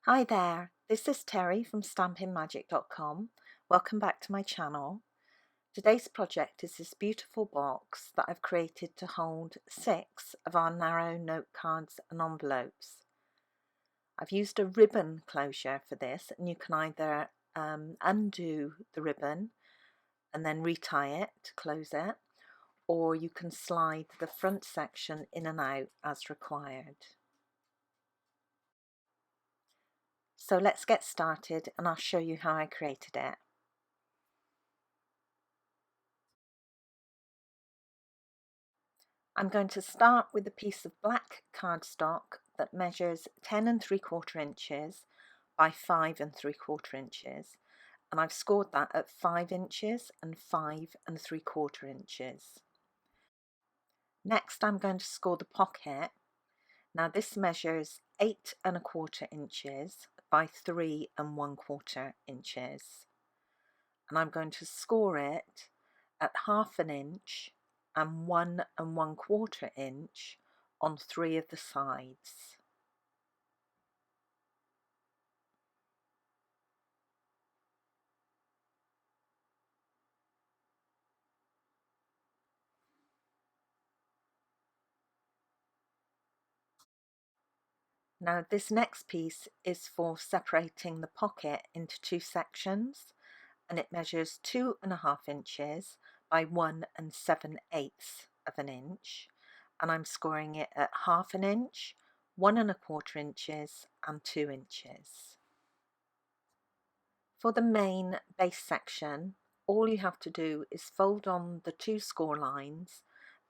Hi there, this is Teri from stampinmagic.com. Welcome back to my channel. Today's project is this beautiful box that I've created to hold 6 of our narrow note cards and envelopes. I've used a ribbon closure for this, and you can either undo the ribbon and then retie it to close it, or you can slide the front section in and out as required. So let's get started and I'll show you how I created it. I'm going to start with a piece of black cardstock that measures 10 3/4 inches by 5 3/4 inches, and I've scored that at 5 inches and 5 3/4 inches. Next I'm going to score the pocket. Now this measures 8 1/4 inches by 3 1/4 inches, and I'm going to score it at 1/2 inch and 1 1/4 inch on 3 of the sides. Now this next piece is for separating the pocket into 2 sections, and it measures 2 1/2 inches by 1 7/8 of an inch, and I'm scoring it at 1/2 inch, 1 1/4 inches and 2 inches. For the main base section, all you have to do is fold on the 2 score lines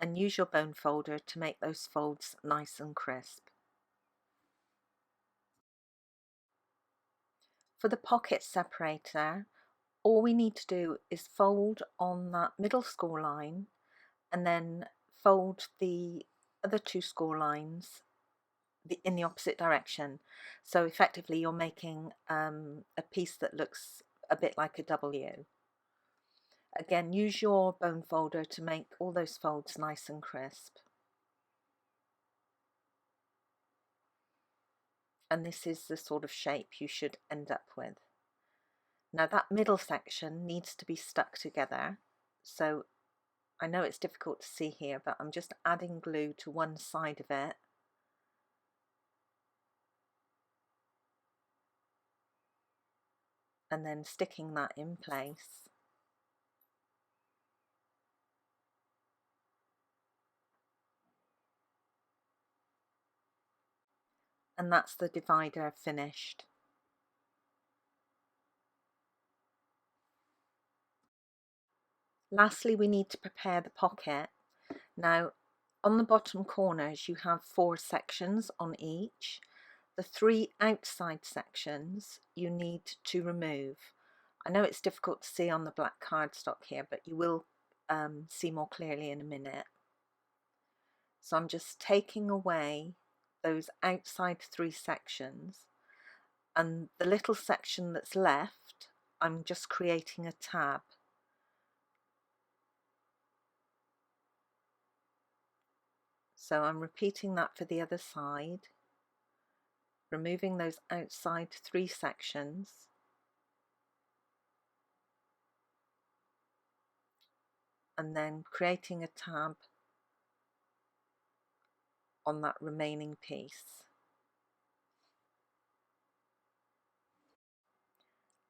and use your bone folder to make those folds nice and crisp. For the pocket separator, all we need to do is fold on that middle score line and then fold the other 2 score lines in the opposite direction. So effectively you're making a piece that looks a bit like a W. Again, use your bone folder to make all those folds nice and crisp. And this is the sort of shape you should end up with. Now that middle section needs to be stuck together, so I know it's difficult to see here, but I'm just adding glue to one side of it. And then sticking that in place. And that's the divider finished. Lastly, we need to prepare the pocket. Now, on the bottom corners you have 4 sections on each. The 3 outside sections you need to remove. I know it's difficult to see on the black cardstock here, but you will see more clearly in a minute. So I'm just taking away those outside 3 sections, and the little section that's left, I'm just creating a tab. So I'm repeating that for the other side, removing those outside 3 sections, and then creating a tab on that remaining piece.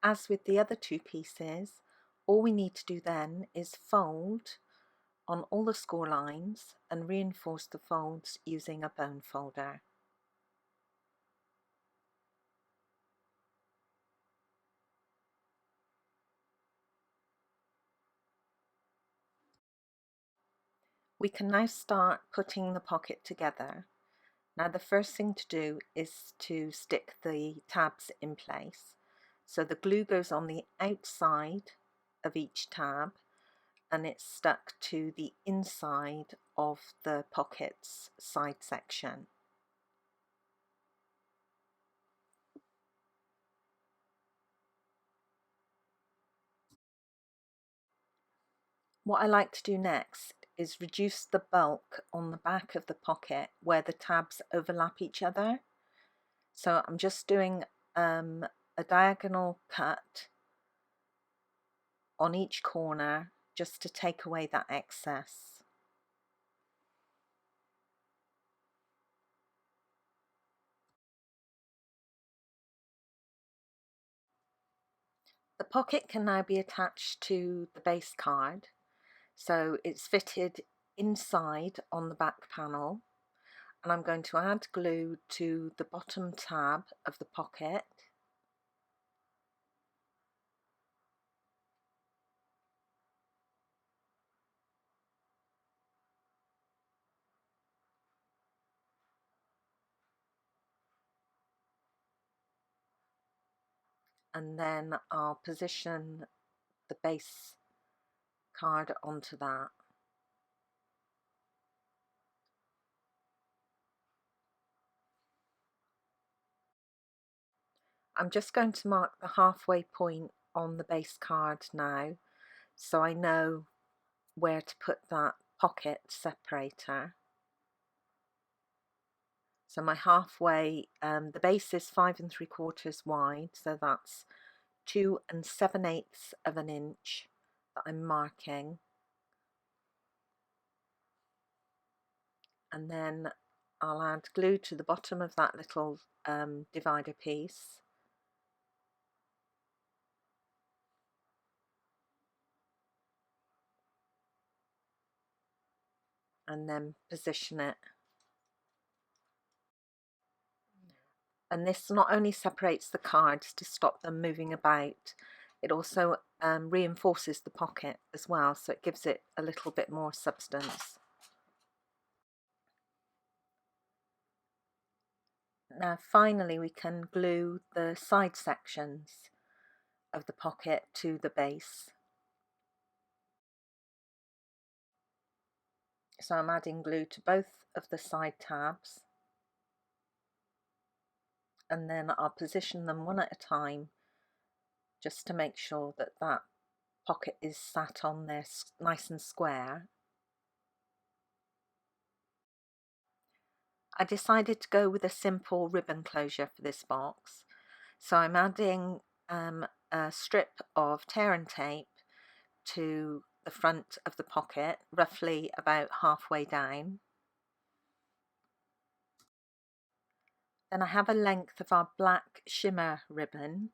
As with the other 2 pieces, all we need to do then is fold on all the score lines and reinforce the folds using a bone folder. We can now start putting the pocket together. Now the first thing to do is to stick the tabs in place. So the glue goes on the outside of each tab and it's stuck to the inside of the pocket's side section. What I like to do next is reduce the bulk on the back of the pocket where the tabs overlap each other. So I'm just doing a diagonal cut on each corner just to take away that excess. The pocket can now be attached to the base card, so it's fitted inside on the back panel, and I'm going to add glue to the bottom tab of the pocket. And then I'll position the base card onto that. I'm just going to mark the halfway point on the base card now, so I know where to put that pocket separator. So my halfway, the base is 5 3/4 wide, so that's 2 7/8 of an inch that I'm marking. And then I'll add glue to the bottom of that little divider piece. And then position it. And this not only separates the cards to stop them moving about, it also reinforces the pocket as well, so it gives it a little bit more substance. Now finally we can glue the side sections of the pocket to the base. So I'm adding glue to both of the side tabs, and then I'll position them one at a time just to make sure that that pocket is sat on there nice and square. I decided to go with a simple ribbon closure for this box, so I'm adding a strip of tear and tape to the front of the pocket, roughly about halfway down. Then I have a length of our black shimmer ribbon,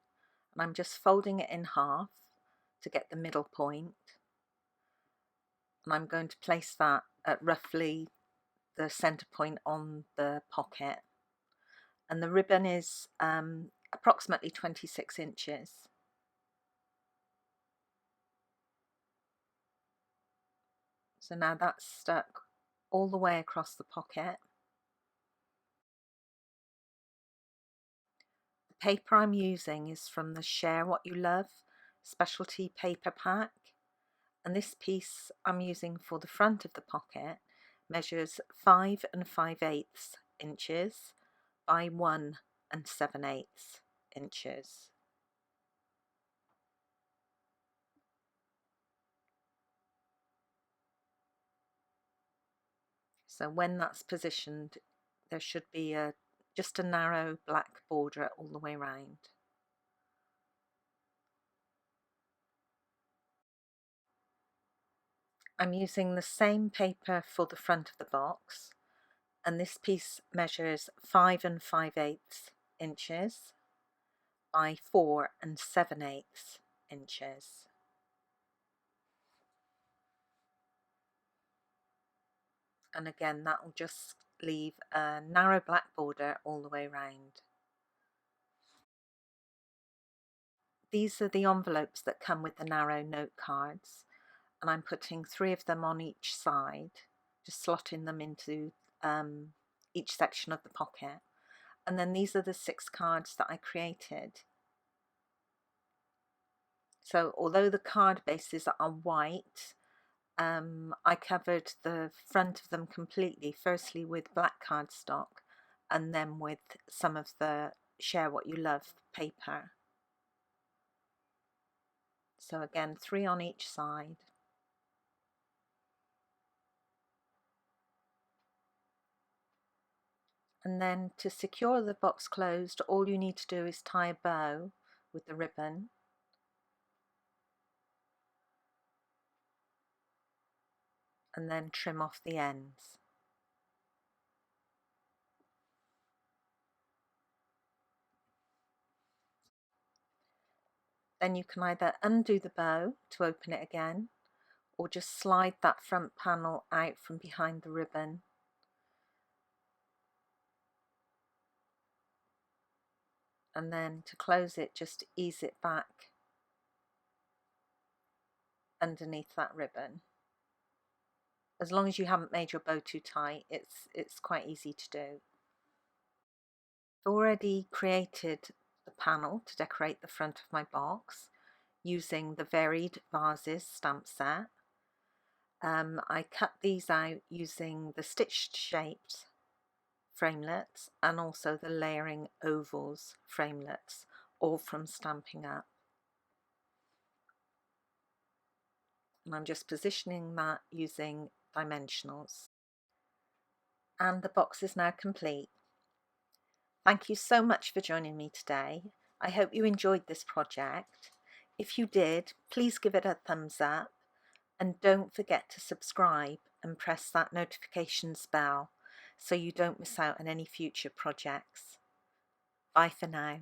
and I'm just folding it in half to get the middle point, and I'm going to place that at roughly the center point on the pocket, and the ribbon is approximately 26 inches. So now that's stuck all the way across the pocket. The paper I'm using is from the Share What You Love specialty paper pack, and this piece I'm using for the front of the pocket measures 5 5/8 inches by 1 7/8 inches. So when that's positioned, there should be just a narrow black border all the way around. I'm using the same paper for the front of the box, and this piece measures 5 5/8 inches by 4 7/8 inches. And again, that will just leave a narrow black border all the way around. These are the envelopes that come with the narrow note cards, and I'm putting 3 of them on each side, just slotting them into each section of the pocket. And then these are the 6 cards that I created. So although the card bases are white, I covered the front of them completely, firstly with black cardstock and then with some of the Share What You Love paper. So again, 3 on each side. And then to secure the box closed, all you need to do is tie a bow with the ribbon. And then trim off the ends. Then you can either undo the bow to open it again, or just slide that front panel out from behind the ribbon. And then to close it, just ease it back underneath that ribbon. As long as you haven't made your bow too tight, it's quite easy to do. I've already created the panel to decorate the front of my box using the Varied Vases stamp set. I cut these out using the stitched shaped framelits and also the layering ovals framelits, all from Stampin Up. And I'm just positioning that using dimensionals. And the box is now complete. Thank you so much for joining me today. I hope you enjoyed this project. If you did, please give it a thumbs up and don't forget to subscribe and press that notifications bell so you don't miss out on any future projects. Bye for now.